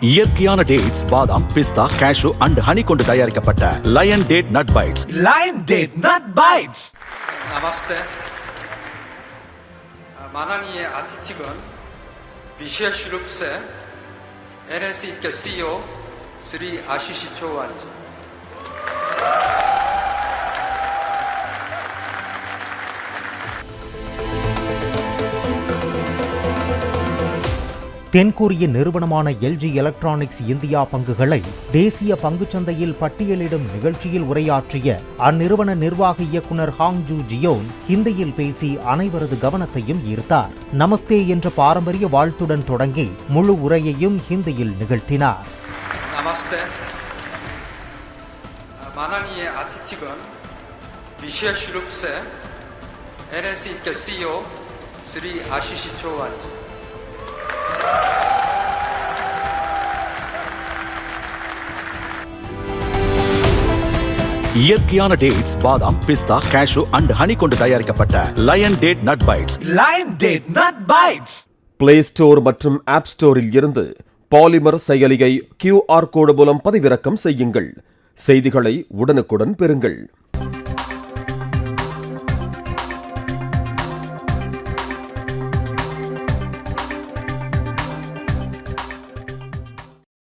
இயற்கையான டேட்ஸ், பாதாம், பிஸ்தா, cash and honey கொண்டு தயாரிக்கப்பட்ட Lion date nut bites. Lion Date Nut Bites. 나마스테. 마나니의 아티틱은 비시아 슈룹세 NS 있게 CEO 스리 아시시 조안. தென்கொரிய நிறுவனமான எல்ஜி எலக்ட்ரானிக்ஸ் இந்தியா பங்குகளை தேசிய பங்குச்சந்தையில் பட்டியலிடும் நிகழ்ச்சியில் உரையாற்றிய அந்நிறுவன நிர்வாக இயக்குநர் ஹாங் ஜூ ஜியோன் ஹிந்தியில் பேசி அனைவரது கவனத்தையும் ஈர்த்தார். நமஸ்தே என்ற பாரம்பரிய வாழ்த்துடன் தொடங்கி முழு உரையையும் ஹிந்தியில் நிகழ்த்தினார். 나마스테. 마나니의 아티틱은 비시아 슈룹세 NS 있게 CEO 스리 아시시 조안. இயற்கையான டேட்ஸ், பாதாம், பிஸ்தா, கேஷு அண்ட் ஹனி கொண்டு தயாரிக்கப்பட்ட Lion date nut bites. Lion Date Nut Bites. Play store மற்றும் ஆப் ஸ்டோரில் இருந்து பாலிமர் செயலியை QR கோடு மூலம் பதிவிறக்கம் செய்யுங்கள். செய்திகளை உடனுக்குடன் பெறுங்கள்.